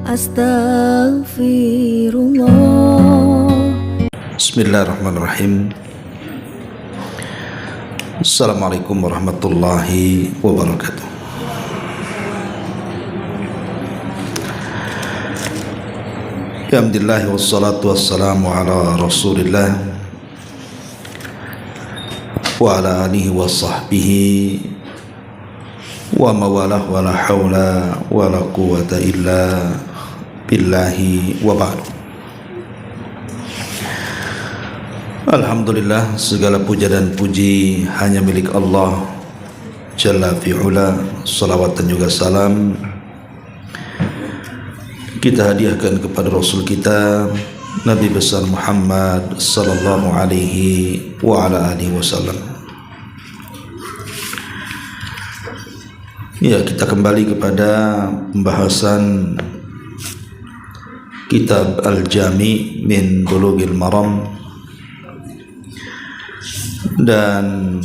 Astaghfirullah. Bismillahirrahmanirrahim. Assalamualaikum warahmatullahi wabarakatuh. Alhamdulillah wassalatu wassalamu ala Rasulillah wa ala alihi wa sahbihi wa mawalah wa la hawla wa la quwwata illa billahi wa ba'du. Alhamdulillah, segala puja dan puji hanya milik Allah Jalla fi'ula. Salawat dan juga salam kita hadiahkan kepada Rasul kita Nabi besar Muhammad sallallahu alaihi wa ala alihi wasallam. Ya, kita kembali kepada pembahasan kitab Al-Jami' min Bulughil Maram, dan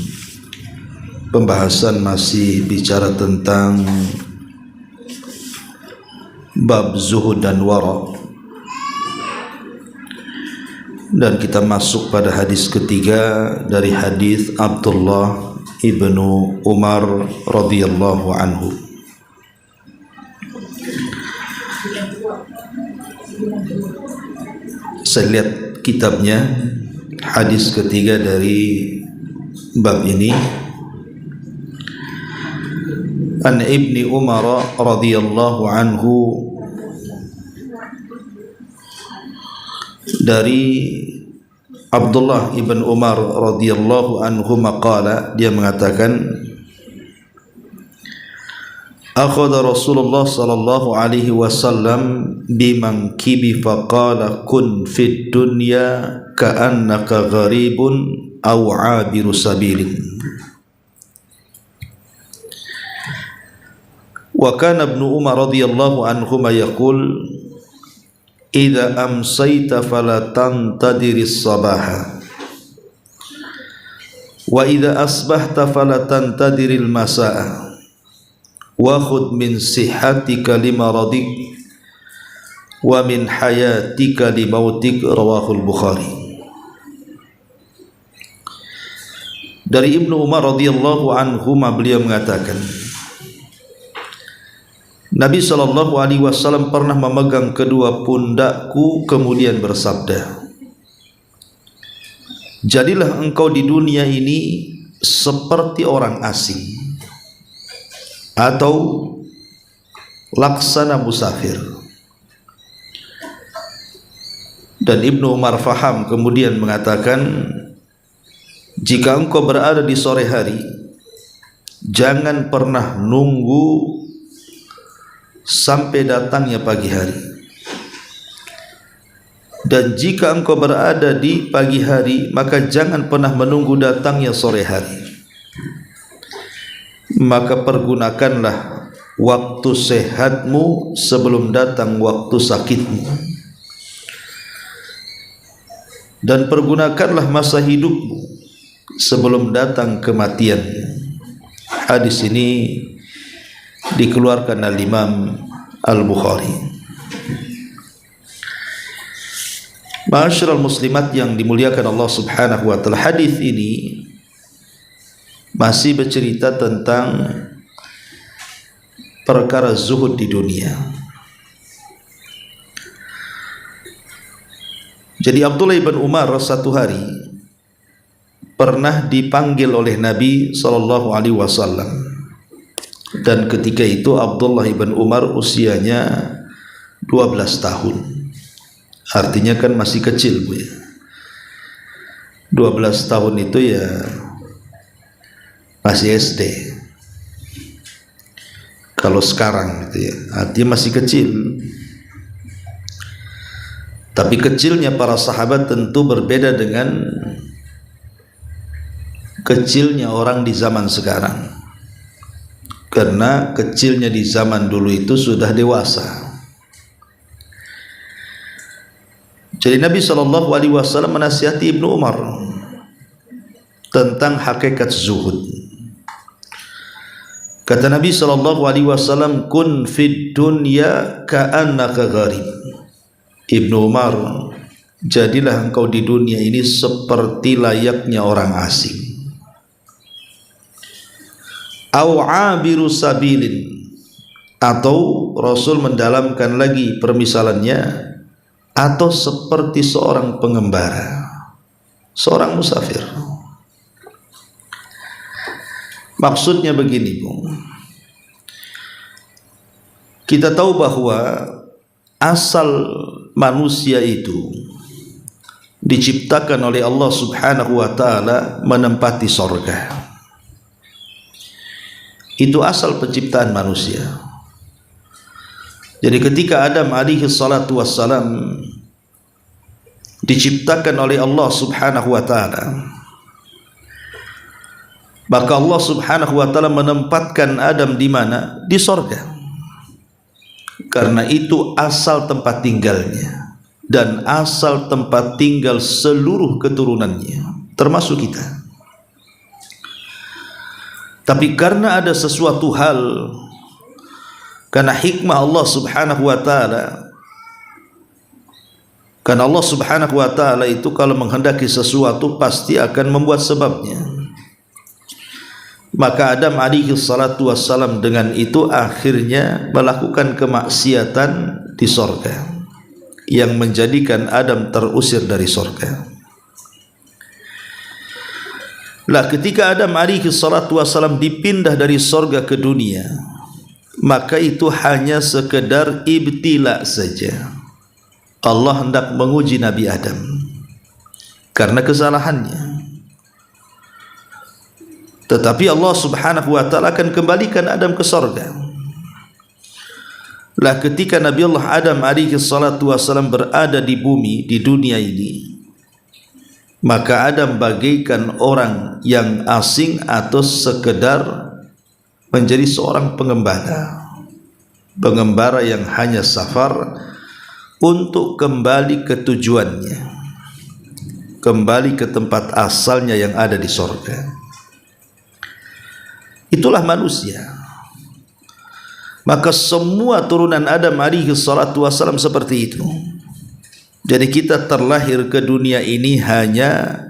pembahasan masih bicara tentang bab zuhud dan wara, dan kita masuk pada hadis ketiga dari hadis Abdullah ibnu Umar radhiyallahu anhu. Saya lihat kitabnya, hadis ketiga dari bab ini. An Ibni Umar radhiyallahu anhu, dari Abdullah ibn Umar radhiyallahu anhu maqala, dia mengatakan, akhadha Rasulullah sallallahu alaihi wasallam bimankibi faqala kun fid dunya ka'annaka gharibun aw 'abiru sabilin. Wa kana Ibnu Umar radhiyallahu anhuma yaqul idza amsayta fala tantadiris sabaha wa idza asbahta fala tantadiril masaa wa khudh min sihhatika limaradik wa min hayatika limautik. Rawahul Bukhari. Dari Ibnu Umar radhiyallahu anhu, beliau mengatakan, Nabi sallallahu alaihi wasallam pernah memegang kedua pundakku kemudian bersabda, jadilah engkau di dunia ini seperti orang asing atau laksana musafir. Dan Ibnu Umar faham kemudian mengatakan, jika engkau berada di sore hari, jangan pernah nunggu sampai datangnya pagi hari, dan jika engkau berada di pagi hari, maka jangan pernah menunggu datangnya sore hari. Maka pergunakanlah waktu sehatmu sebelum datang waktu sakitmu, dan pergunakanlah masa hidupmu sebelum datang kematian. Hadis ini dikeluarkan oleh Imam Al-Bukhari. Ma'asyiral muslimat yang dimuliakan Allah Subhanahu wa taala, hadis ini masih bercerita tentang perkara zuhud di dunia. Jadi Abdullah ibn Umar satu hari pernah dipanggil oleh Nabi sallallahu alaihi wasallam, dan ketika itu Abdullah ibn Umar usianya 12 tahun. Artinya kan masih kecil, Bu, ya. 12 tahun itu ya masih SD. Kalau sekarang gitu ya, artinya masih kecil. Tapi kecilnya para sahabat tentu berbeda dengan kecilnya orang di zaman sekarang, karena kecilnya di zaman dulu itu sudah dewasa. Jadi Nabi SAW menasihati Ibnu Umar tentang hakikat zuhud. Kata Nabi SAW, kun fid dunya ka'annaka gharib. Ibnu Umar, jadilah engkau di dunia ini seperti layaknya orang asing. Au abiru sabilin, atau Rasul mendalamkan lagi permisalannya, atau seperti seorang pengembara, seorang musafir. Maksudnya begini, Bung. Kita tahu bahwa asal manusia itu diciptakan oleh Allah Subhanahu wa taala menempati sorga. Itu asal penciptaan manusia. Jadi ketika Adam alaihi salatu wassalam diciptakan oleh Allah Subhanahu wa taala, maka Allah Subhanahu wa taala menempatkan Adam di mana? Di sorga. Karena itu asal tempat tinggalnya dan asal tempat tinggal seluruh keturunannya, termasuk kita. Tapi karena ada sesuatu hal, karena hikmah Allah Subhanahu wa taala, karena Allah Subhanahu wa taala itu kalau menghendaki sesuatu pasti akan membuat sebabnya. Maka Adam alaihi salatu wassalam dengan itu akhirnya melakukan kemaksiatan di sorga, yang menjadikan Adam terusir dari sorga. Lah ketika Adam alaihi salatu wassalam dipindah dari sorga ke dunia, maka itu hanya sekedar ibtila saja. Allah hendak menguji Nabi Adam karena kesalahannya. Tetapi Allah Subhanahu wa taala akan kembalikan Adam ke sorga. Lah ketika Nabi Allah Adam alaihi salatu wassalam berada di bumi, di dunia ini, maka Adam bagaikan orang yang asing atau sekedar menjadi seorang pengembara. Pengembara yang hanya safar untuk kembali ke tujuannya, kembali ke tempat asalnya yang ada di sorga. Itulah manusia. Maka semua turunan Adam alaihi salatu wassalam seperti itu. Jadi kita terlahir ke dunia ini hanya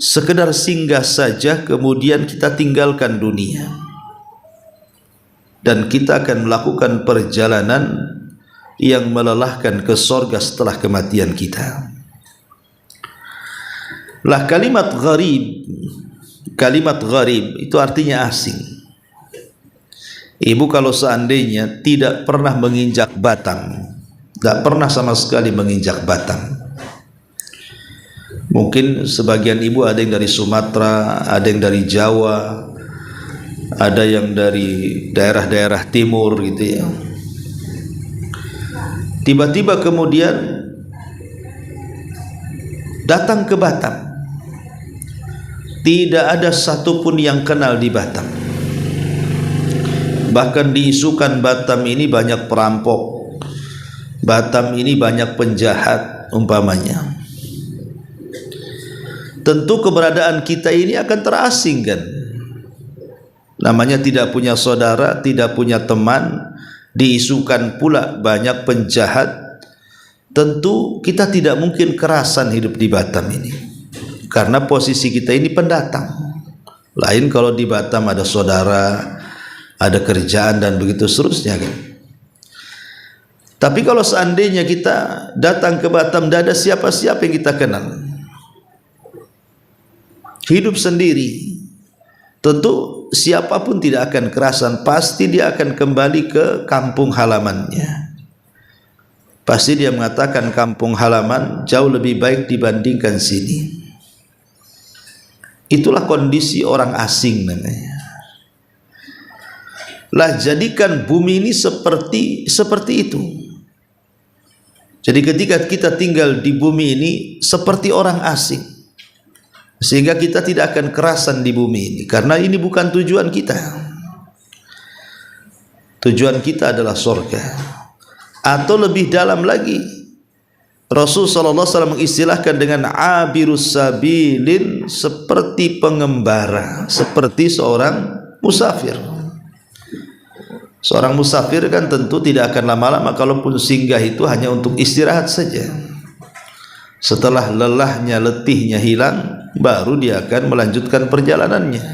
sekedar singgah saja, kemudian kita tinggalkan dunia, dan kita akan melakukan perjalanan yang melelahkan ke sorga setelah kematian kita. Lah kalimat gharib itu artinya asing. Ibu kalau seandainya tidak pernah menginjak Batam, tidak pernah sama sekali menginjak Batam, mungkin sebagian ibu ada yang dari Sumatera, ada yang dari Jawa, ada yang dari daerah-daerah timur gitu ya. Tiba-tiba kemudian datang ke Batam, tidak ada satupun yang kenal di Batam. Bahkan diisukan Batam ini banyak perampok, Batam ini banyak penjahat umpamanya. Tentu keberadaan kita ini akan terasingkan. Namanya tidak punya saudara, tidak punya teman, diisukan pula banyak penjahat. Tentu kita tidak mungkin kerasan hidup di Batam ini, karena posisi kita ini pendatang. Lain kalau di Batam ada saudara, ada kerjaan dan begitu seterusnya kan. Tapi kalau seandainya kita datang ke Batam, tidak ada siapa-siapa yang kita kenal, hidup sendiri, tentu siapapun tidak akan kerasan. Pasti dia akan kembali ke kampung halamannya. Pasti dia mengatakan kampung halaman jauh lebih baik dibandingkan sini. Itulah kondisi orang asing namanya. Lah jadikan bumi ini seperti itu. Jadi ketika kita tinggal di bumi ini seperti orang asing, sehingga kita tidak akan kerasan di bumi ini, karena ini bukan tujuan kita. Tujuan kita adalah surga. Atau lebih dalam lagi, Rasul sallallahu alaihi wasallam mengistilahkan dengan abirus sabilin, seperti pengembara, seperti seorang musafir. Seorang musafir kan tentu tidak akan lama-lama, kalaupun singgah itu hanya untuk istirahat saja. Setelah lelahnya, letihnya hilang, baru dia akan melanjutkan perjalanannya.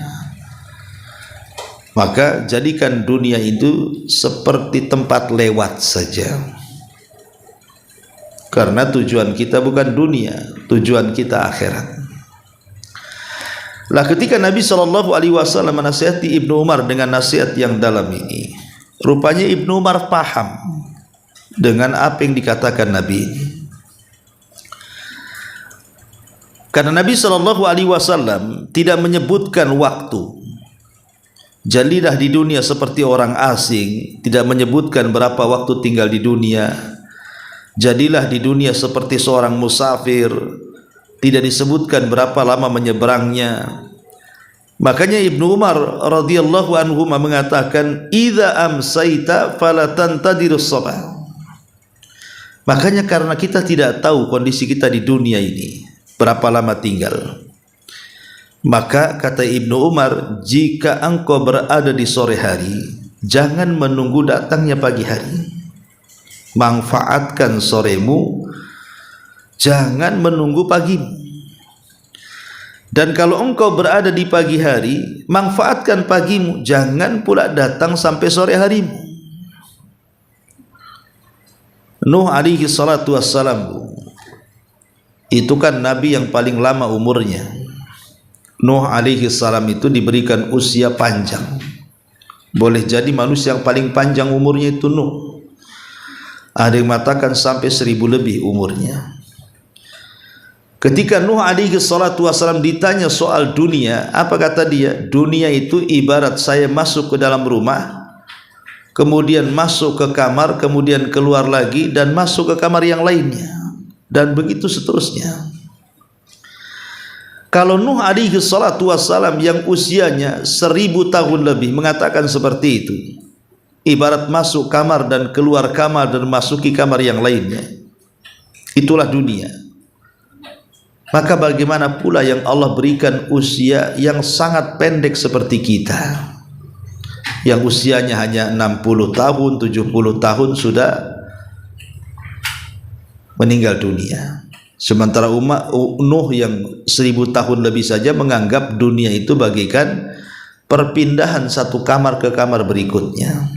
Maka jadikan dunia itu seperti tempat lewat saja. Karena tujuan kita bukan dunia, tujuan kita akhirat. Lah ketika Nabi SAW menasihati Ibnu Umar dengan nasihat yang dalam ini, rupanya Ibnu Umar paham dengan apa yang dikatakan Nabi ini. Karena Nabi SAW tidak menyebutkan waktu. Jadilah di dunia seperti orang asing, tidak menyebutkan berapa waktu tinggal di dunia. Jadilah di dunia seperti seorang musafir, tidak disebutkan berapa lama menyeberangnya. Makanya Ibnu Umar radhiyallahu anhu mengatakan, "Idza amsayta fala tantadirus sabah." Makanya karena kita tidak tahu kondisi kita di dunia ini berapa lama tinggal, maka kata Ibnu Umar, jika engkau berada di sore hari, jangan menunggu datangnya pagi hari. Manfaatkan soremu, jangan menunggu pagimu. Dan kalau engkau berada di pagi hari, manfaatkan pagimu, jangan pula datang sampai sore harimu. Nuh alaihi salatu wassalam, itu kan nabi yang paling lama umurnya. Nuh alaihi salam itu diberikan usia panjang. Boleh jadi manusia yang paling panjang umurnya itu Nuh. Ada yang mengatakan sampai 1000 lebih umurnya. Ketika Nuh alaihi salatu wassalam ditanya soal dunia, apa kata dia? Dunia itu ibarat saya masuk ke dalam rumah, kemudian masuk ke kamar, kemudian keluar lagi dan masuk ke kamar yang lainnya, dan begitu seterusnya. Kalau Nuh alaihi salatu wassalam yang usianya 1000 tahun lebih mengatakan seperti itu, ibarat masuk kamar dan keluar kamar dan masuki kamar yang lainnya, itulah dunia. Maka bagaimana pula yang Allah berikan usia yang sangat pendek seperti kita, yang usianya hanya 60 tahun, 70 tahun sudah meninggal dunia. Sementara umat Nuh yang 1000 tahun lebih saja menganggap dunia itu bagaikan perpindahan satu kamar ke kamar berikutnya.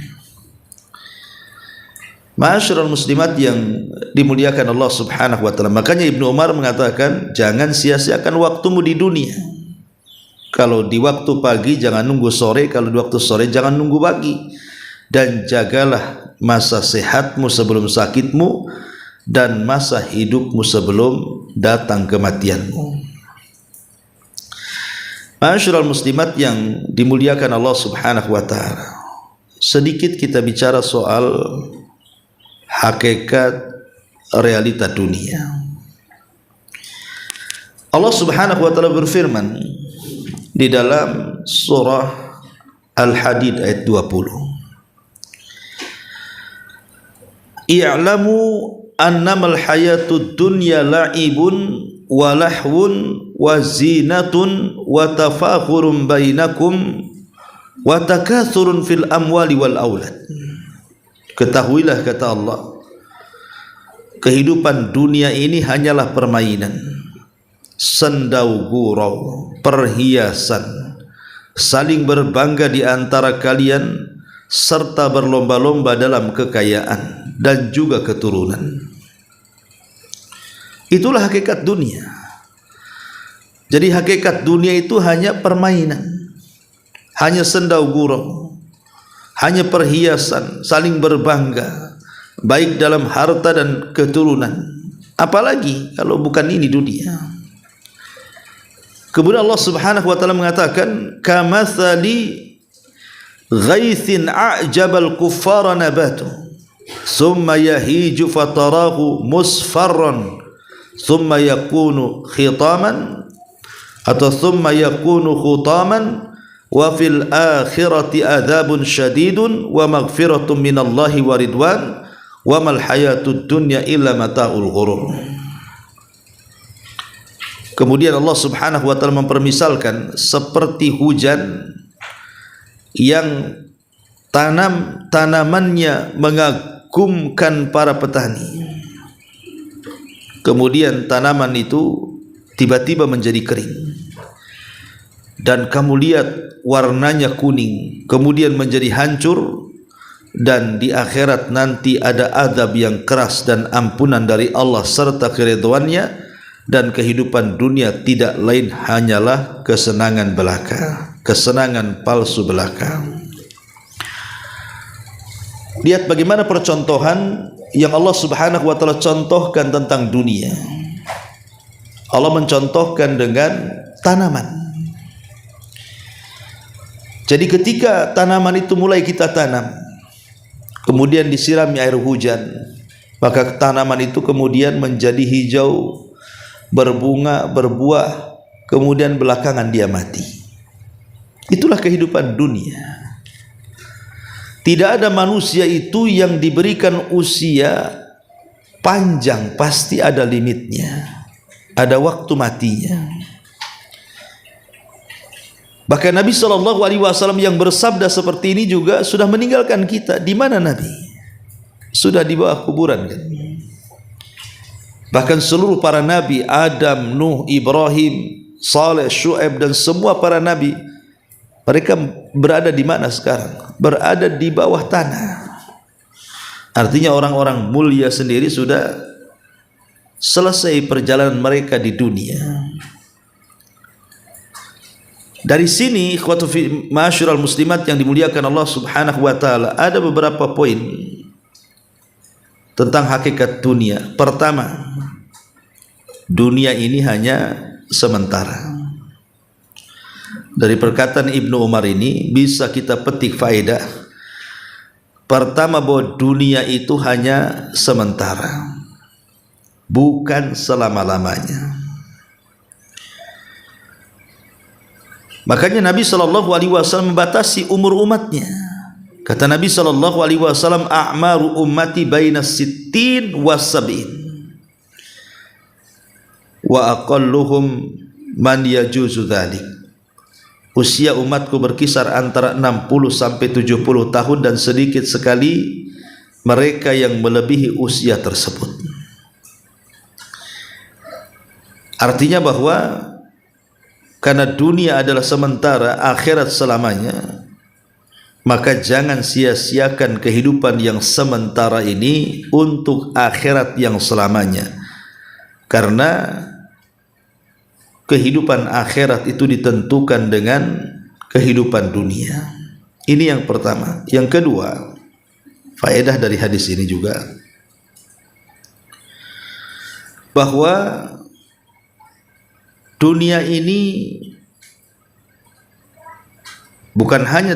Ma'asyiral muslimat yang dimuliakan Allah Subhanahu wa taala. Makanya Ibnu Umar mengatakan, jangan sia-siakan waktumu di dunia. Kalau di waktu pagi jangan nunggu sore, kalau di waktu sore jangan nunggu pagi. Dan jagalah masa sehatmu sebelum sakitmu, dan masa hidupmu sebelum datang kematianmu. Ma'asyiral muslimat yang dimuliakan Allah Subhanahu wa taala. Sedikit kita bicara soal hakikat realita dunia. Allah Subhanahu wa taala berfirman di dalam surah Al-Hadid ayat 20. I'lamu annamal hayatud dunya la'ibun wa lahwun wa zinatun wa tafakhurun bainakum wa takathurun fil amwali wal aulad. Ketahuilah, kata Allah, kehidupan dunia ini hanyalah permainan, sendau gurau, perhiasan, saling berbangga di antara kalian, serta berlomba-lomba dalam kekayaan dan juga keturunan. Itulah hakikat dunia. Jadi hakikat dunia itu hanya permainan, hanya sendau gurau, hanya perhiasan, saling berbangga, baik dalam harta dan keturunan. Apalagi kalau bukan ini dunia. Kemudian Allah Subhanahu wa taala mengatakan, kamathali ghaithin a'jabal kuffara nabatu thumma yahiju fatarahu musfarran thumma yakunu khitaman atau thumma yakunu khutaman wa fil akhirati adzabun syadidun wa maghfiratun minallahi wa ridwan wa mal hayatud dunya illa mata'ul ghurur. Kemudian Allah Subhanahu wa taala mempermisalkan seperti hujan yang tanamannya mengagumkan para petani. Kemudian tanaman itu tiba-tiba menjadi kering, dan kamu lihat warnanya kuning, kemudian menjadi hancur, dan di akhirat nanti ada azab yang keras dan ampunan dari Allah serta keridhaannya, dan kehidupan dunia tidak lain hanyalah kesenangan belaka, kesenangan palsu belaka. Lihat bagaimana percontohan yang Allah Subhanahu wa taala contohkan tentang dunia. Allah mencontohkan dengan tanaman. Jadi ketika tanaman itu mulai kita tanam, kemudian disirami air hujan, maka tanaman itu kemudian menjadi hijau, berbunga, berbuah, kemudian belakangan dia mati. Itulah kehidupan dunia. Tidak ada manusia itu yang diberikan usia panjang, pasti ada limitnya, ada waktu matinya. Bahkan Nabi SAW yang bersabda seperti ini juga sudah meninggalkan kita. Di mana Nabi? Sudah di bawah kuburan kan? Bahkan seluruh para Nabi, Adam, Nuh, Ibrahim, Saleh, Syuaib, dan semua para Nabi, mereka berada di mana sekarang? Berada di bawah tanah. Artinya orang-orang mulia sendiri sudah selesai perjalanan mereka di dunia. Dari sini, ma'asyiral muslimat yang dimuliakan Allah Subhanahu wa taala, ada beberapa poin tentang hakikat dunia. Pertama, dunia ini hanya sementara. Dari perkataan Ibnu Umar ini bisa kita petik faedah. Pertama, bahwa dunia itu hanya sementara, bukan selama-lamanya. Makanya Nabi SAW membatasi umur umatnya. Kata Nabi SAW, a'maru ummati baina sittin wa sab'in, wa aqalluhum man yajuzu dhalik. Usia umatku berkisar antara 60 sampai 70 tahun, dan sedikit sekali mereka yang melebihi usia tersebut. Artinya bahwa karena dunia adalah sementara, akhirat selamanya, maka jangan sia-siakan kehidupan yang sementara ini untuk akhirat yang selamanya. Karena kehidupan akhirat itu ditentukan dengan kehidupan dunia. Ini yang pertama. Yang kedua, faedah dari hadis ini juga, bahwa dunia ini bukan hanya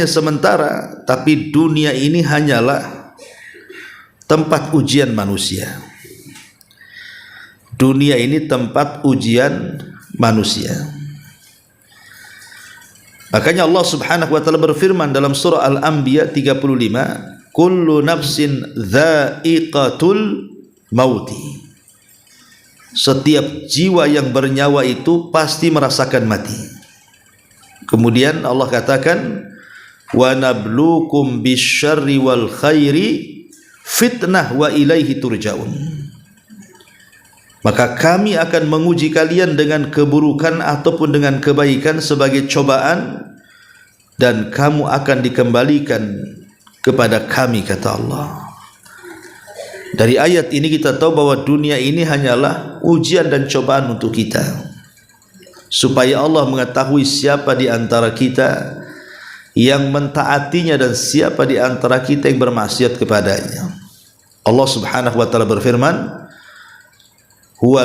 sementara, tapi dunia ini hanyalah tempat ujian manusia. Dunia ini tempat ujian manusia. Makanya Allah Subhanahu wa taala berfirman dalam surah Al-Anbiya 35, kullu nafsin dha'iqatul mauti. Setiap jiwa yang bernyawa itu pasti merasakan mati. Kemudian Allah katakan, wa nabluukum bisyarri wal khairi fitnah wa ilaihi turja'un. Maka kami akan menguji kalian dengan keburukan ataupun dengan kebaikan sebagai cobaan, dan kamu akan dikembalikan kepada kami, kata Allah. Dari ayat ini kita tahu bahwa dunia ini hanyalah ujian dan cobaan untuk kita, supaya Allah mengetahui siapa di antara kita yang mentaatinya dan siapa di antara kita yang bermaksiat kepadanya. Allah Subhanahu wa taala berfirman, huwa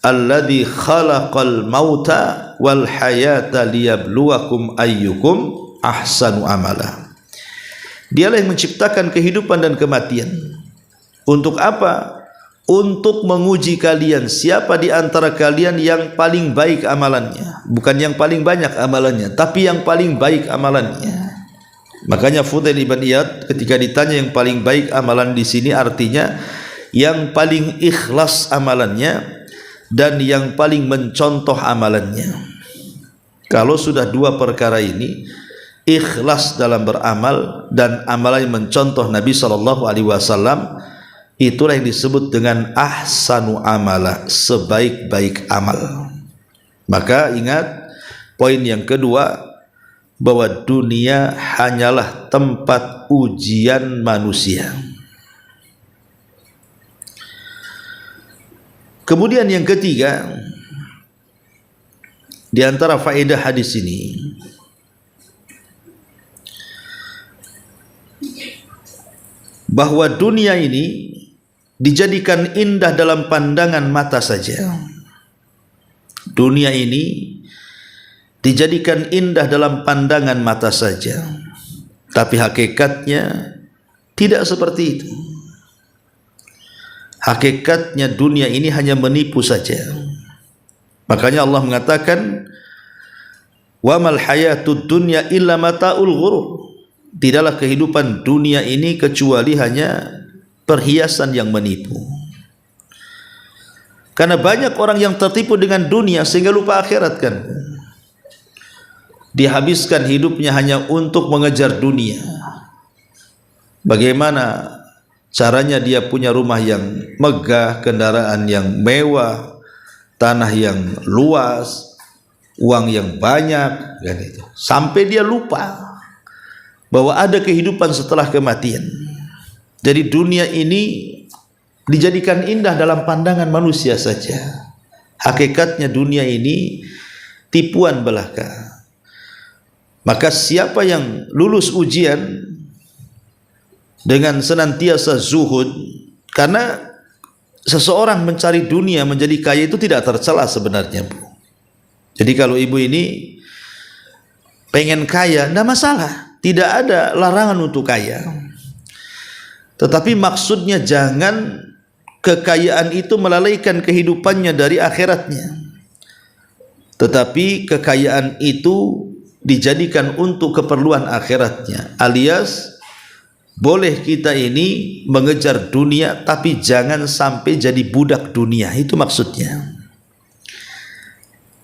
alladzi khalaqal mauta wal hayata liyabluwakum ayyukum ahsanu amala. Dialah yang menciptakan kehidupan dan kematian. Untuk apa? Untuk menguji kalian, siapa di antara kalian yang paling baik amalannya. Bukan yang paling banyak amalannya, tapi yang paling baik amalannya. Makanya Fudail ibn Iyad ketika ditanya yang paling baik amalan di sini, artinya yang paling ikhlas amalannya dan yang paling mencontoh amalannya. Kalau sudah dua perkara ini, ikhlas dalam beramal dan amalan yang mencontoh Nabi SAW, itulah yang disebut dengan ahsanu amala, sebaik-baik amal. Maka ingat poin yang kedua, bahwa dunia hanyalah tempat ujian manusia. Kemudian yang ketiga, di antara faedah hadis ini, bahwa dunia ini dijadikan indah dalam pandangan mata saja. Dunia ini dijadikan indah dalam pandangan mata saja, tapi hakikatnya tidak seperti itu. Hakikatnya dunia ini hanya menipu saja. Makanya Allah mengatakan, wa mal hayatud dunya illa mata'ul ghurur. Tidaklah kehidupan dunia ini kecuali hanya perhiasan yang menipu. Karena banyak orang yang tertipu dengan dunia sehingga lupa akhirat kan. Dihabiskan hidupnya hanya untuk mengejar dunia. Bagaimana caranya dia punya rumah yang megah, kendaraan yang mewah, tanah yang luas, uang yang banyak, kan itu. Sampai dia lupa bahwa ada kehidupan setelah kematian. Jadi dunia ini dijadikan indah dalam pandangan manusia saja. Hakikatnya dunia ini tipuan belaka. Maka siapa yang lulus ujian dengan senantiasa zuhud, karena seseorang mencari dunia menjadi kaya itu tidak tercela sebenarnya, Bu. Jadi kalau ibu ini pengen kaya, tidak masalah, tidak ada larangan untuk kaya. Tetapi maksudnya jangan kekayaan itu melalaikan kehidupannya dari akhiratnya. Tetapi kekayaan itu dijadikan untuk keperluan akhiratnya, alias boleh kita ini mengejar dunia tapi jangan sampai jadi budak dunia, itu maksudnya.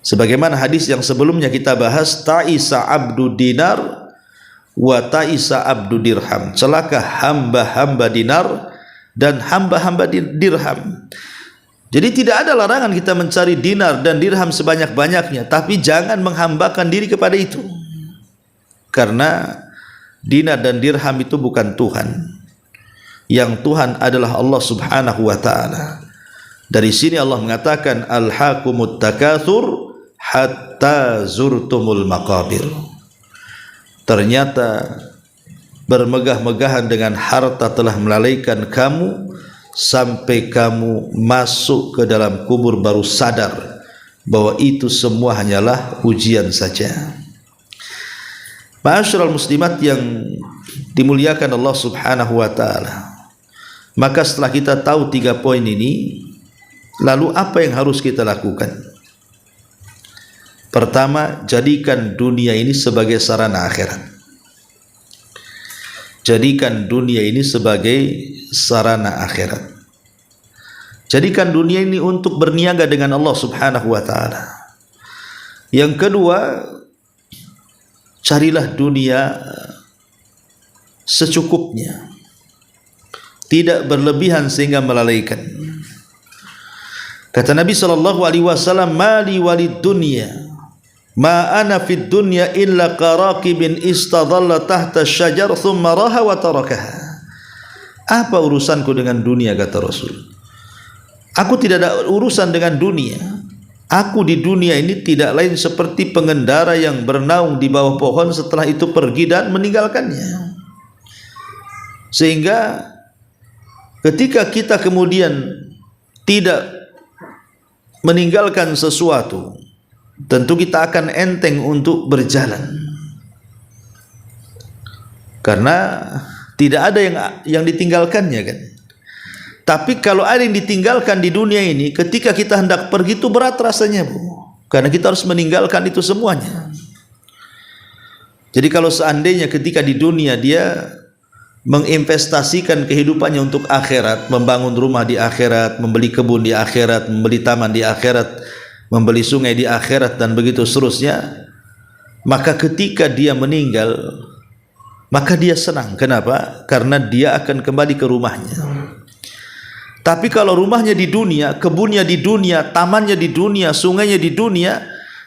Sebagaimana hadis yang sebelumnya kita bahas, ta'isa abdu dinar wa ta'isa abdu dirham, celaka hamba-hamba dinar dan hamba-hamba dirham. Jadi tidak ada larangan kita mencari dinar dan dirham sebanyak-banyaknya, tapi jangan menghambakan diri kepada itu. Karena dinar dan dirham itu bukan Tuhan. Yang Tuhan adalah Allah Subhanahu wa taala. Dari sini Allah mengatakan, alhaakumut takatsur hatta zurtumul maqabir. Ternyata bermegah-megahan dengan harta telah melalaikan kamu sampai kamu masuk ke dalam kubur baru sadar bahwa itu semua hanyalah ujian saja. Ma'asyiral muslimat yang dimuliakan Allah Subhanahu wa taala. Maka setelah kita tahu 3 poin ini, lalu apa yang harus kita lakukan? Pertama, jadikan dunia ini sebagai sarana akhirat. Jadikan dunia ini sebagai sarana akhirat. Jadikan dunia ini untuk berniaga dengan Allah Subhanahu wa taala. Yang kedua, carilah dunia secukupnya, tidak berlebihan sehingga melalaikan. Kata Nabi SAW, mali walid dunya ma ana fid dunya illa qaraqibin istadalla tahta syajar thumma raha wa tarakaha. Apa urusanku dengan dunia, kata Rasul. Aku tidak ada urusan dengan dunia. Aku di dunia ini tidak lain seperti pengendara yang bernaung di bawah pohon, setelah itu pergi dan meninggalkannya. Sehingga ketika kita kemudian tidak meninggalkan sesuatu, tentu kita akan enteng untuk berjalan, karena tidak ada yang ditinggalkannya kan. Tapi kalau ada yang ditinggalkan di dunia ini, ketika kita hendak pergi itu berat rasanya, Bu, karena kita harus meninggalkan itu semuanya. Jadi kalau seandainya ketika di dunia dia menginvestasikan kehidupannya untuk akhirat, membangun rumah di akhirat, membeli kebun di akhirat, membeli taman di akhirat, membeli sungai di akhirat, dan begitu seterusnya, maka ketika dia meninggal, maka dia senang. Kenapa? Karena dia akan kembali ke rumahnya. Tapi kalau rumahnya di dunia, kebunnya di dunia, tamannya di dunia, sungainya di dunia,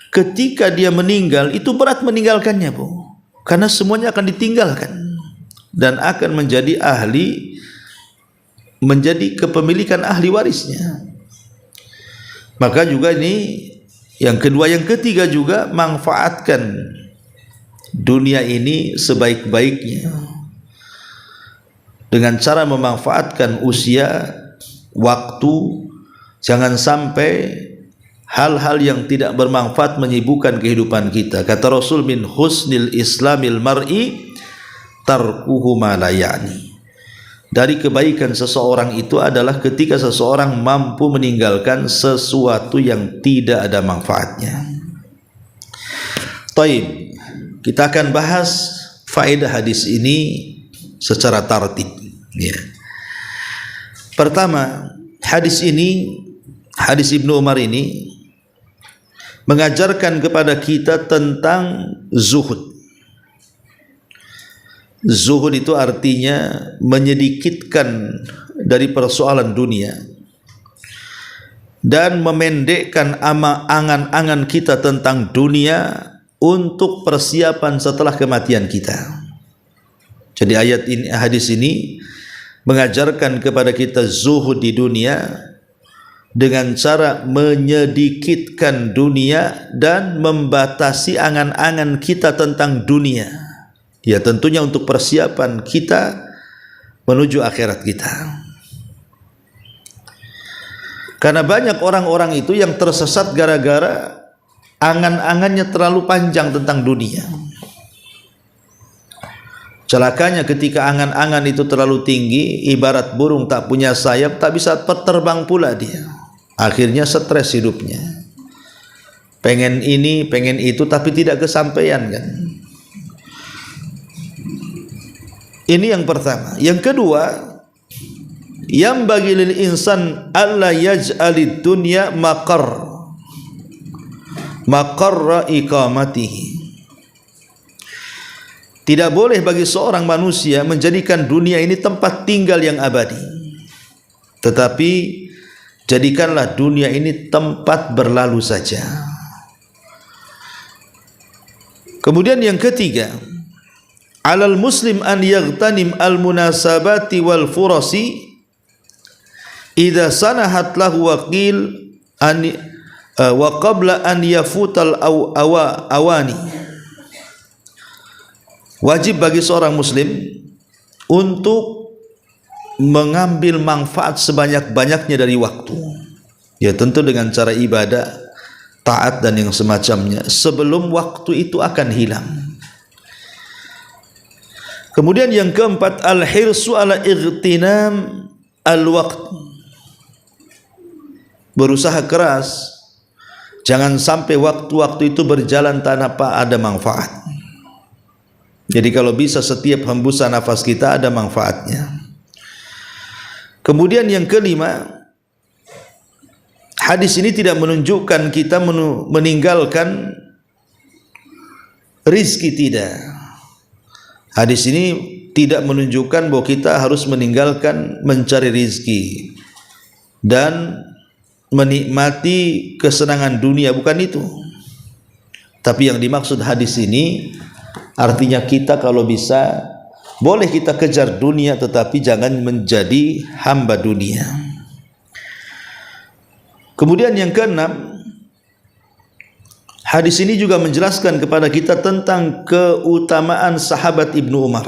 ketika dia meninggal, itu berat meninggalkannya, Bu. Karena semuanya akan ditinggalkan dan akan menjadi ahli, menjadi kepemilikan ahli warisnya. Maka juga ini yang kedua, yang ketiga juga, manfaatkan dunia ini sebaik-baiknya dengan cara memanfaatkan usia, waktu. Jangan sampai hal-hal yang tidak bermanfaat menyibukkan kehidupan kita. Kata Rasul, min husnil islamil mar'i tarkuhu ma la ya'ni. Dari kebaikan seseorang itu adalah ketika seseorang mampu meninggalkan sesuatu yang tidak ada manfaatnya. Taib, kita akan bahas faedah hadis ini secara tartib, ya. Pertama, hadis ini, hadis Ibnu Umar ini mengajarkan kepada kita tentang zuhud. Zuhud itu artinya menyedikitkan dari persoalan dunia dan memendekkan angan-angan kita tentang dunia untuk persiapan setelah kematian kita. Jadi ayat ini, hadis ini mengajarkan kepada kita zuhud di dunia dengan cara menyedikitkan dunia dan membatasi angan-angan kita tentang dunia. Ya, tentunya untuk persiapan kita menuju akhirat kita. Karena banyak orang-orang itu yang tersesat gara-gara angan-angannya terlalu panjang tentang dunia. Celakanya ketika angan-angan itu terlalu tinggi, ibarat burung tak punya sayap, tak bisa terbang pula dia. Akhirnya stres hidupnya. Pengen ini, pengen itu, tapi tidak kesampaian, kan? Ini yang pertama. Yang kedua, yang bagi lil insan alla yaj'alid dunya maqarra iqamatihi. Tidak boleh bagi seorang manusia menjadikan dunia ini tempat tinggal yang abadi, tetapi jadikanlah dunia ini tempat berlalu saja. Kemudian yang ketiga, alal muslim an yaghtanim al munasabati wal furasi idza sanahat lahu waqil an wa qabla an yafutal awani. Wajib bagi seorang muslim untuk mengambil manfaat sebanyak-banyaknya dari waktu, ya tentu dengan cara ibadah, taat dan yang semacamnya, sebelum waktu itu akan hilang. Kemudian yang keempat, al-hirsu ala ightinam al-waqt. Berusaha keras jangan sampai waktu-waktu itu berjalan tanpa ada manfaat. Jadi kalau bisa setiap hembusan nafas kita ada manfaatnya. Kemudian yang kelima, hadis ini tidak menunjukkan kita meninggalkan rizki, tidak. Hadis ini tidak menunjukkan bahwa kita harus meninggalkan mencari rizki dan menikmati kesenangan dunia, bukan itu. Tapi yang dimaksud hadis ini artinya kita kalau bisa boleh kita kejar dunia, tetapi jangan menjadi hamba dunia. Kemudian yang keenam, hadis ini juga menjelaskan kepada kita tentang keutamaan sahabat Ibnu Umar.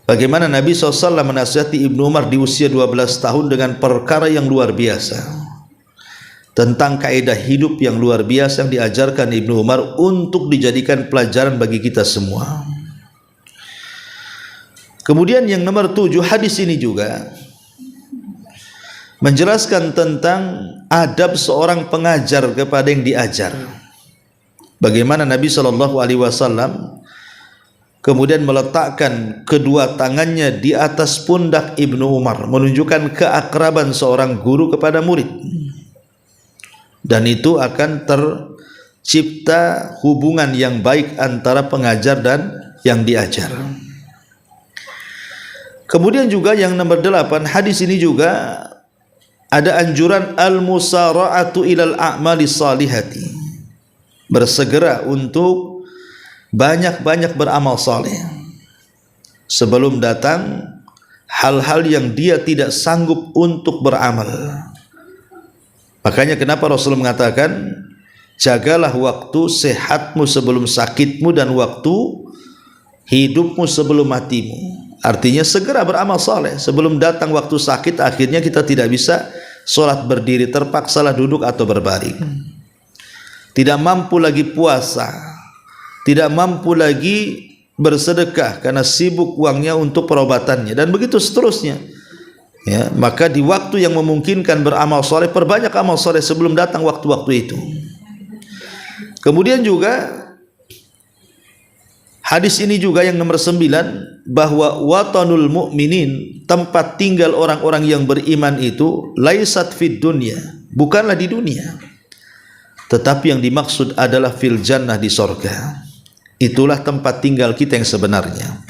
Bagaimana Nabi SAW menasihati Ibnu Umar di usia 12 tahun dengan perkara yang luar biasa, tentang kaidah hidup yang luar biasa yang diajarkan Ibnu Umar untuk dijadikan pelajaran bagi kita semua. Kemudian yang nomor 7, hadis ini juga menjelaskan tentang adab seorang pengajar kepada yang diajar. Bagaimana Nabi SAW kemudian meletakkan kedua tangannya di atas pundak Ibnu Umar, menunjukkan keakraban seorang guru kepada murid. Dan itu akan cipta hubungan yang baik antara pengajar dan yang diajar. Kemudian juga yang nomor 8, hadis ini juga ada anjuran al-musara'atu ilal a'mali salihati, bersegera untuk banyak-banyak beramal saleh sebelum datang hal-hal yang dia tidak sanggup untuk beramal. Makanya kenapa Rasulullah mengatakan, jagalah waktu sehatmu sebelum sakitmu dan waktu hidupmu sebelum matimu. Artinya segera beramal saleh sebelum datang waktu sakit, akhirnya kita tidak bisa sholat berdiri, terpaksalah duduk atau berbaring, tidak mampu lagi puasa, tidak mampu lagi bersedekah karena sibuk uangnya untuk perobatannya, dan begitu seterusnya. Ya, maka di waktu yang memungkinkan beramal soleh, perbanyak amal soleh sebelum datang waktu-waktu itu. Kemudian juga hadis ini juga yang nomor 9, bahwa watanul mu'minin, tempat tinggal orang-orang yang beriman itu, laisat fid dunya, bukanlah di dunia, tetapi yang dimaksud adalah fil jannah, di sorga. Itulah tempat tinggal kita yang sebenarnya.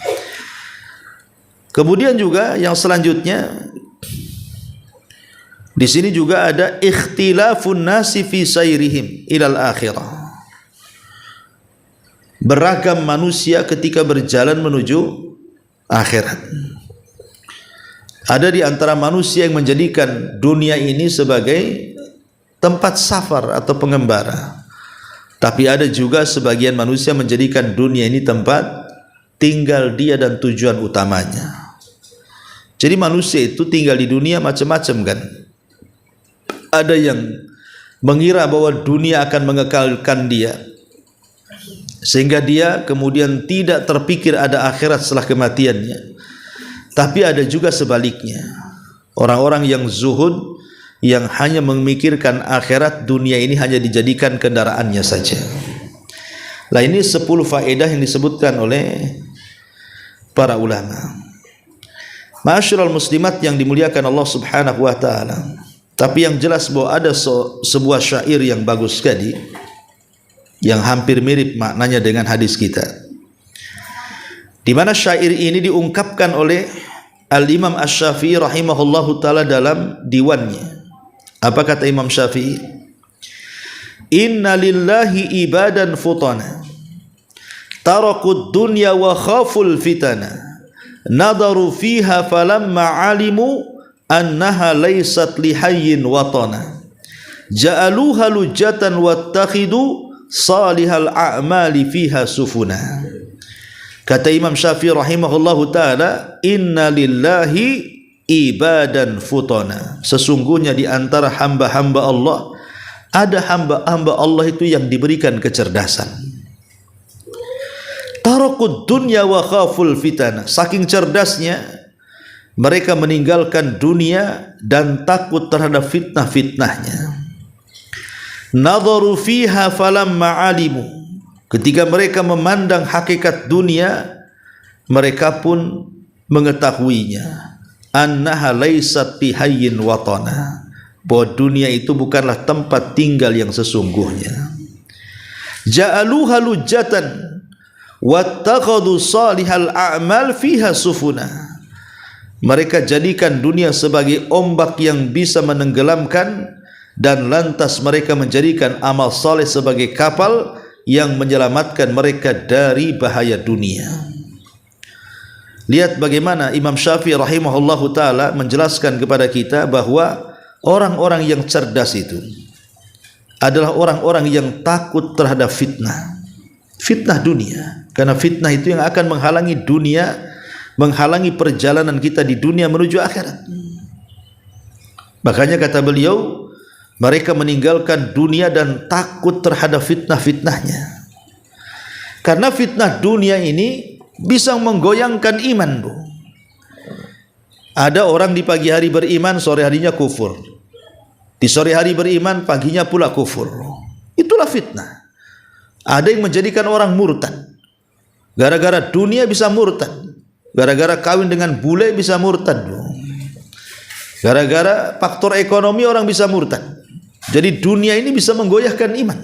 Kemudian juga yang selanjutnya di sini juga ada ikhtilafun nasi fi sayrihim ilal akhirah, beragam manusia ketika berjalan menuju akhirat. Ada di antara manusia yang menjadikan dunia ini sebagai tempat safar atau pengembara, tapi ada juga sebagian manusia menjadikan dunia ini tempat tinggal dia dan tujuan utamanya. Jadi manusia itu tinggal di dunia macam-macam kan. Ada yang mengira bahwa dunia akan mengekalkan dia, sehingga dia kemudian tidak terpikir ada akhirat setelah kematiannya. Tapi ada juga sebaliknya, orang-orang yang zuhud, yang hanya memikirkan akhirat, dunia ini hanya dijadikan kendaraannya saja. Nah, ini 10 faedah yang disebutkan oleh para ulama. Ma'asyiral muslimat yang dimuliakan Allah Subhanahu wa taala. Tapi yang jelas bahwa ada sebuah syair yang bagus sekali, yang hampir mirip maknanya dengan hadis kita, di mana syair ini diungkapkan oleh Al-Imam Asy-Syafi'i rahimahullahu taala dalam diwannya. Apa kata Imam Syafi'i? Inna lillahi ibadan futana, tarakud dunya wa khaful fitana, nadaru fiha falamma alimu annaha laysat lihayyin watana, ja'aluha lujatan wattakhidu salihal a'mali fiha sufuna. Kata Imam Syafi'i rahimahullahu ta'ala, inna lillahi ibadan futana, sesungguhnya di antara hamba-hamba Allah ada hamba-hamba Allah itu yang diberikan kecerdasan. Tarakud dunya wa khaful fitana, saking cerdasnya mereka meninggalkan dunia dan takut terhadap fitnah-fitnahnya. Nadharu fiha falamma alimu, ketika mereka memandang hakikat dunia, mereka pun mengetahuinya, annaha laysat bihayyin watana, bahwa dunia itu bukanlah tempat tinggal yang sesungguhnya. Ja'aluha lujatan wattakhadhu salihal a'mal fiha sufuna, mereka jadikan dunia sebagai ombak yang bisa menenggelamkan, dan lantas mereka menjadikan amal saleh sebagai kapal yang menyelamatkan mereka dari bahaya dunia. Lihat bagaimana Imam Syafi'i rahimahullahu ta'ala menjelaskan kepada kita bahwa orang-orang yang cerdas itu adalah orang-orang yang takut terhadap fitnah, fitnah dunia, karena fitnah itu yang akan menghalangi dunia, menghalangi perjalanan kita di dunia menuju akhirat. Makanya kata beliau, mereka meninggalkan dunia dan takut terhadap fitnah-fitnahnya, karena fitnah dunia ini bisa menggoyangkan iman, Bu. Ada orang di pagi hari beriman, sore harinya kufur. Di sore hari beriman, paginya pula kufur. Itulah fitnah. Ada yang menjadikan orang murtad, gara-gara dunia bisa murtad, gara-gara kawin dengan bule bisa murtad, gara-gara faktor ekonomi orang bisa murtad. Jadi dunia ini bisa menggoyahkan iman.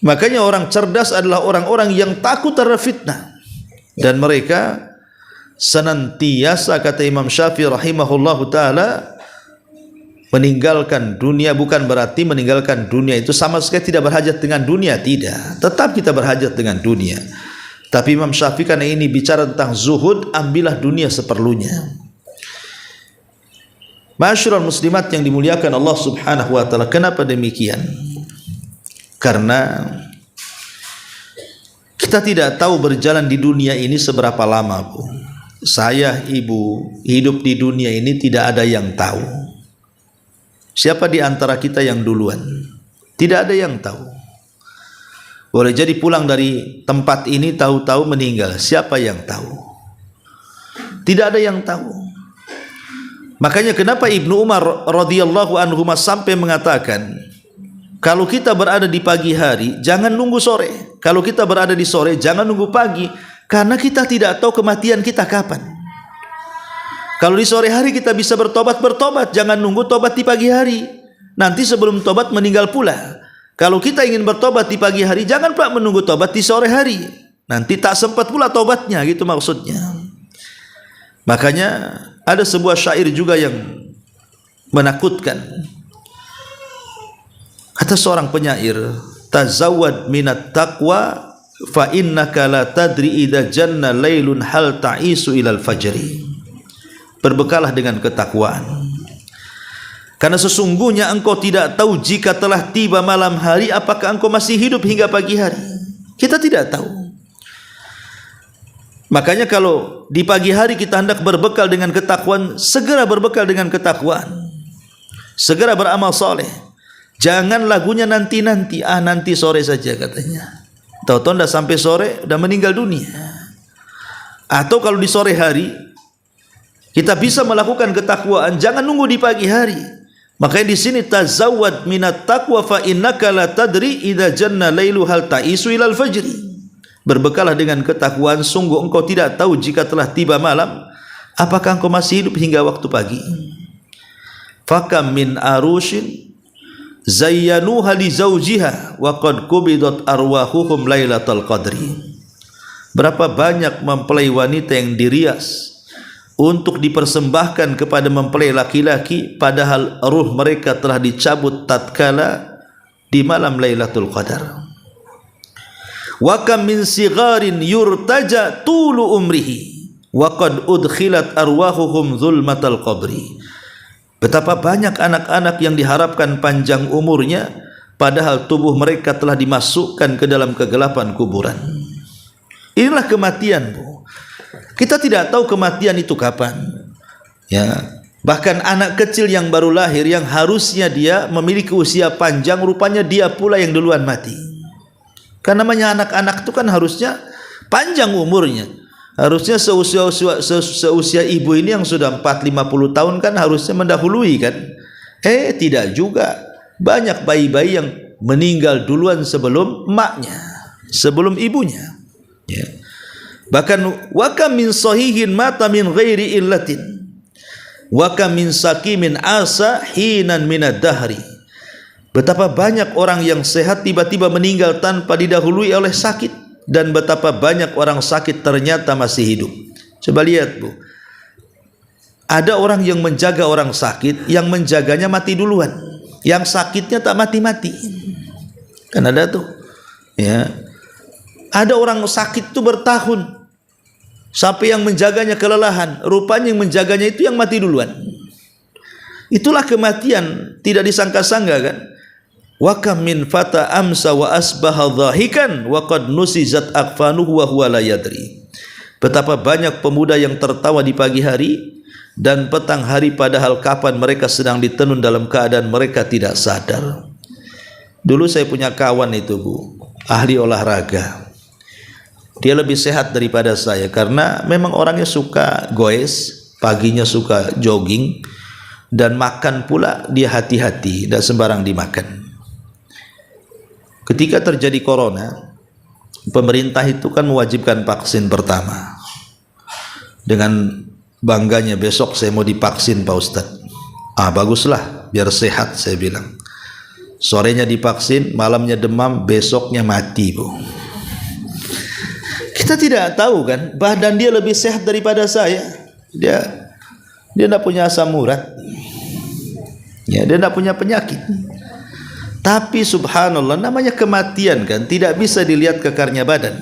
Makanya orang cerdas adalah orang-orang yang takut terhadap fitnah, dan mereka senantiasa, kata Imam Syafi'i rahimahullahu taala, meninggalkan dunia. Bukan berarti meninggalkan dunia itu sama sekali tidak berhajat dengan dunia, tidak, tetap kita berhajat dengan dunia. Tapi Imam Syafi'i karena ini bicara tentang zuhud, ambillah dunia seperlunya. Ma'asyiral muslimat yang dimuliakan Allah Subhanahu wa taala, kenapa demikian? Karena kita tidak tahu berjalan di dunia ini seberapa lama, Bu. Saya, ibu, hidup di dunia ini tidak ada yang tahu. Siapa di antara kita yang duluan? Tidak ada yang tahu. Boleh jadi pulang dari tempat ini tahu-tahu meninggal. Siapa yang tahu? Tidak ada yang tahu. Makanya kenapa Ibnu Umar radhiyallahu anhu sampai mengatakan, kalau kita berada di pagi hari, jangan nunggu sore. Kalau kita berada di sore, jangan nunggu pagi. Karena kita tidak tahu kematian kita kapan. Kalau di sore hari kita bisa bertobat. Jangan nunggu tobat di pagi hari. Nanti sebelum tobat meninggal pula. Kalau kita ingin bertobat di pagi hari, jangan pula menunggu tobat di sore hari. Nanti tak sempat pula tobatnya, gitu maksudnya. Makanya ada sebuah syair juga yang menakutkan. Kata seorang penyair, tazawwad minat taqwa fa innaka la tadri idza janna lailun hal ta'isu ilal fajri. Berbekalah dengan ketakwaan, karena sesungguhnya engkau tidak tahu jika telah tiba malam hari apakah engkau masih hidup hingga pagi hari. Kita tidak tahu. Makanya kalau di pagi hari kita hendak berbekal dengan ketakwaan, segera berbekal dengan ketakwaan, segera beramal soleh. Jangan lagunya nanti-nanti, nanti sore saja katanya. Tahu-tahu dah sampai sore dah meninggal dunia. Atau kalau di sore hari kita bisa melakukan ketakwaan, jangan nunggu di pagi hari. Makanya di sini tazawwad minat taqwa fa innaka la tadri idza janna lailu hal ta'isu ilal fajri. Berbekalah dengan ketakwaan, sungguh engkau tidak tahu jika telah tiba malam apakah engkau masih hidup hingga waktu pagi. Fakam min arushin zayyanuha li zawjiha wa qad qubidat arwahuhum lailatul qadri. Berapa banyak mempelai wanita yang dirias untuk dipersembahkan kepada mempelai laki-laki, padahal ruh mereka telah dicabut tatkala di malam Lailatul Qadar. Wa kam min sigharin yurtaja tulu umrihi wa qad udkhilat arwahuhum zulmatal qabri. Betapa banyak anak-anak yang diharapkan panjang umurnya, padahal tubuh mereka telah dimasukkan ke dalam kegelapan kuburan. Inilah kematian, Bu. Kita tidak tahu kematian itu kapan. Ya, bahkan anak kecil yang baru lahir, yang harusnya dia memiliki usia panjang, rupanya dia pula yang duluan mati. Karena namanya anak-anak itu kan harusnya panjang umurnya. Harusnya seusia ibu ini yang sudah 40-50 tahun kan harusnya mendahului kan. Tidak juga. Banyak bayi-bayi yang meninggal duluan sebelum emaknya, sebelum ibunya. Ya. Bahkan wa kam min sahihin mata min ghairi illatin wa kam min saqimin asa hinan minad dahri. Betapa banyak orang yang sehat tiba-tiba meninggal tanpa didahului oleh sakit, dan betapa banyak orang sakit ternyata masih hidup. Coba lihat, Bu. Ada orang yang menjaga orang sakit, yang menjaganya mati duluan, yang sakitnya tak mati-mati. Kan ada tuh. Ya. Ada orang sakit itu bertahun sampai yang menjaganya kelelahan, rupanya yang menjaganya itu yang mati duluan. Itulah kematian tidak disangka-sangka kan. Wa kam min fata amsa wa asbaha dhahikan wa qad nusizat akfanuhu wa huwa la yadri. Betapa banyak pemuda yang tertawa di pagi hari dan petang hari, padahal kapan mereka sedang ditenun dalam keadaan mereka tidak sadar. Dulu saya punya kawan itu, Bu, ahli olahraga. Dia lebih sehat daripada saya karena memang orangnya suka goes, paginya suka jogging, dan makan pula dia hati-hati, tidak sembarang dimakan. Ketika terjadi corona, pemerintah itu kan mewajibkan vaksin pertama. Dengan bangganya, besok saya mau divaksin Pak Ustadz. Baguslah, biar sehat, saya bilang. sorenya divaksin, malamnya demam, besoknya mati, Bu. Kita tidak tahu kan, badan dia lebih sehat daripada saya. Dia tidak punya asam urat, ya, dia tidak punya penyakit. Tapi subhanallah, namanya kematian kan, tidak bisa dilihat kekarnya badan,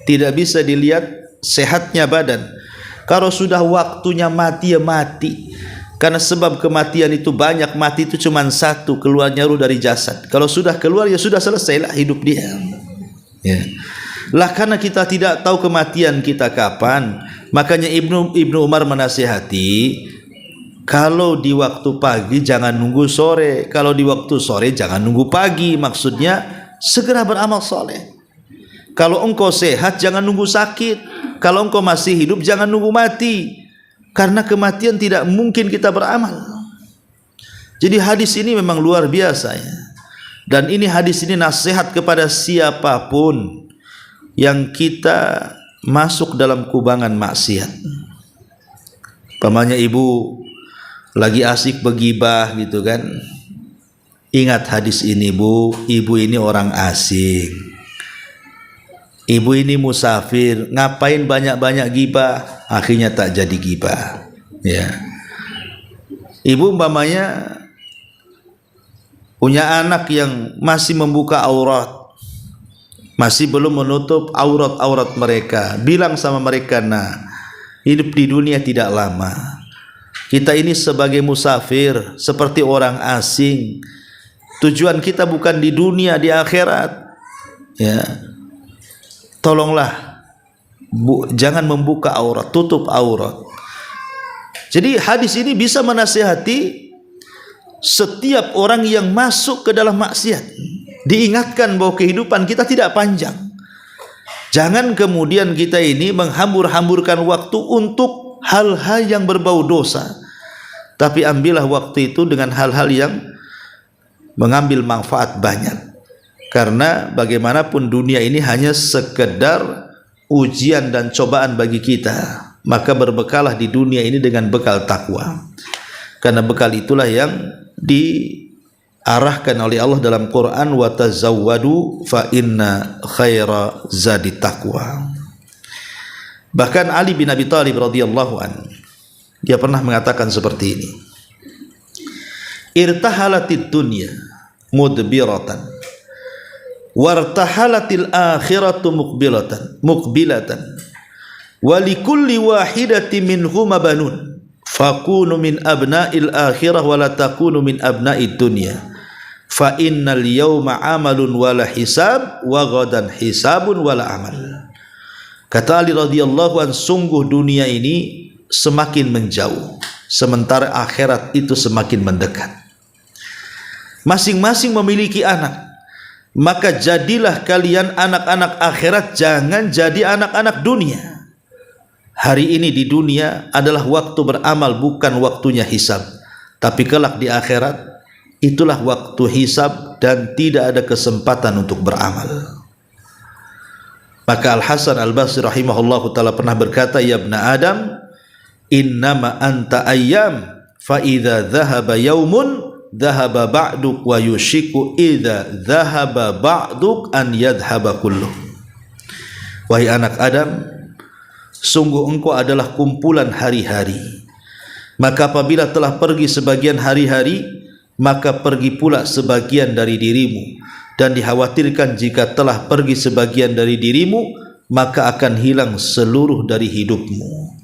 tidak bisa dilihat sehatnya badan. Kalau sudah waktunya mati, ya mati. Karena sebab kematian itu banyak, mati itu cuma satu, keluarnya ruh dari jasad. Kalau sudah keluar, ya sudah selesailah hidup dia, ya. Lah karena kita tidak tahu kematian kita kapan, makanya Ibnu Umar menasihati, kalau di waktu pagi jangan nunggu sore, kalau di waktu sore jangan nunggu pagi. Maksudnya segera beramal soleh. Kalau engkau sehat jangan nunggu sakit, kalau engkau masih hidup jangan nunggu mati, karena kematian tidak mungkin kita beramal. Jadi hadis ini memang luar biasa, ya. Dan ini hadis ini nasihat kepada siapapun yang kita masuk dalam kubangan maksiat. Pamannya ibu lagi asik begibah gitu kan, ingat hadis ini, Bu. Ibu ini orang asing, ibu ini musafir, ngapain banyak-banyak gibah, akhirnya tak jadi gibah, ya. Ibu umpamanya punya anak yang masih membuka aurat, masih belum menutup aurat-aurat mereka, bilang sama mereka, nah, hidup di dunia tidak lama. Kita ini sebagai musafir, seperti orang asing. Tujuan kita bukan di dunia, di akhirat, ya. Tolonglah, Bu, jangan membuka aurat, tutup aurat. Jadi hadis ini bisa menasihati setiap orang yang masuk ke dalam maksiat. Diingatkan bahwa kehidupan kita tidak panjang. Jangan kemudian kita ini menghambur-hamburkan waktu untuk hal-hal yang berbau dosa, tapi ambillah waktu itu dengan hal-hal yang mengambil manfaat banyak. Karena bagaimanapun dunia ini hanya sekedar ujian dan cobaan bagi kita, maka berbekalah di dunia ini dengan bekal takwa. Karena bekal itulah yang diarahkan oleh Allah dalam Quran, wa tazawwadu fa inna khaira zadi taqwa. Bahkan Ali bin Abi Thalib radhiyallahu an, dia pernah mengatakan seperti ini, irtahalatid dunya mudbiratan wartahalatil akhiratu muqbilatan wa likulli wahidatin minhuma banun fakunu min abna'il akhirah wa la takunu min abna'id dunya fa innal yawma amalun wala hisab wa ghadan hisabun wala amal. Kata Ali radhiyallahu an, sungguh dunia ini semakin menjauh, sementara akhirat itu semakin mendekat. Masing-masing memiliki anak, maka jadilah kalian anak-anak akhirat, jangan jadi anak-anak dunia. Hari ini di dunia adalah waktu beramal, bukan waktunya hisab. Tapi kelak di akhirat itulah waktu hisab dan tidak ada kesempatan untuk beramal. Maka Al-Hasan Al-Basri rahimahullahu ta'ala pernah berkata, ya ibna Adam, innama anta ayyam, fa idza dhahaba yaumun dhahaba ba'duk wa yushiku idza dhahaba ba'duk an yadhhaba kulluh. Wahai anak Adam, sungguh engkau adalah kumpulan hari-hari, maka apabila telah pergi sebagian hari-hari, maka pergi pula sebagian dari dirimu, dan dikhawatirkan jika telah pergi sebagian dari dirimu, maka akan hilang seluruh dari hidupmu.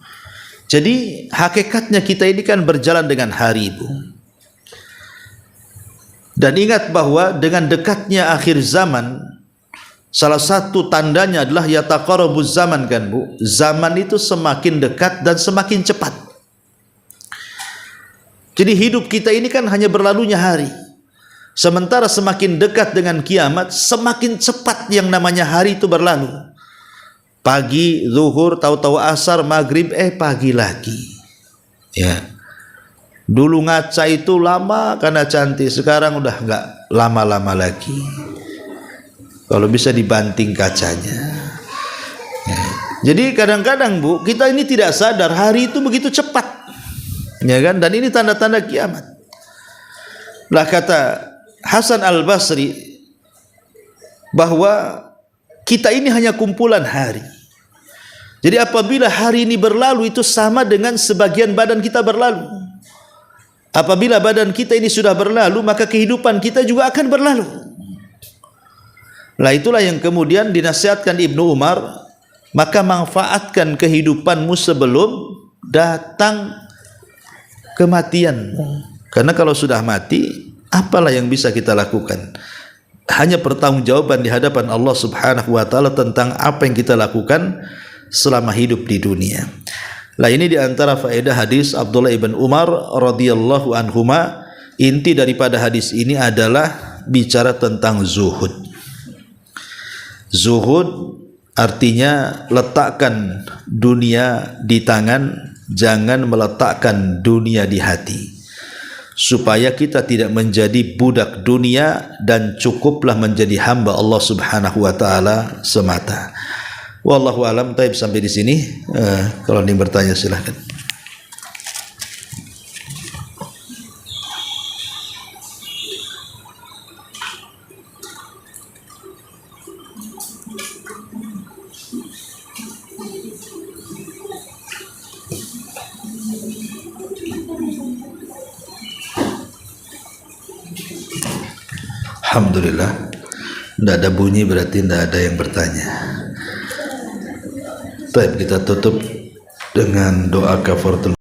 Jadi hakikatnya kita ini kan berjalan dengan hari, Bu. Dan ingat bahwa dengan dekatnya akhir zaman, salah satu tandanya adalah yataqarrabuz zaman, kan, Bu. Zaman itu semakin dekat dan semakin cepat. Jadi hidup kita ini kan hanya berlalunya hari. Sementara semakin dekat dengan kiamat, semakin cepat yang namanya hari itu berlalu. Pagi, zuhur, tahu-tahu asar, maghrib, pagi lagi. Ya. Dulu ngaca itu lama karena cantik, sekarang udah enggak lama-lama lagi. Kalau bisa dibanting kacanya. Ya. Jadi kadang-kadang, Bu, kita ini tidak sadar hari itu begitu cepat. Ya kan? Dan ini tanda-tanda kiamat. Lah kata Hasan Al-Basri bahwa kita ini hanya kumpulan hari. Jadi apabila hari ini berlalu itu sama dengan sebagian badan kita berlalu. Apabila badan kita ini sudah berlalu, maka kehidupan kita juga akan berlalu. Nah, itulah yang kemudian dinasihatkan Ibnu Umar, maka manfaatkan kehidupanmu sebelum datang kematian. Karena kalau sudah mati, apalah yang bisa kita lakukan? Hanya pertanggungjawaban di hadapan Allah Subhanahu wa taala tentang apa yang kita lakukan selama hidup di dunia. Lah, ini di antara faedah hadis Abdullah ibn Umar radhiyallahu anhuma. Inti daripada hadis ini adalah bicara tentang zuhud. Zuhud artinya letakkan dunia di tangan, jangan meletakkan dunia di hati, supaya kita tidak menjadi budak dunia dan cukuplah menjadi hamba Allah Subhanahu wa taala semata. Wallahu alam. Taib, sampai di sini. Kalau ada yang bertanya silahkan. Alhamdulillah, tidak ada bunyi, berarti tidak ada yang bertanya. Baik, kita tutup dengan doa kafaratul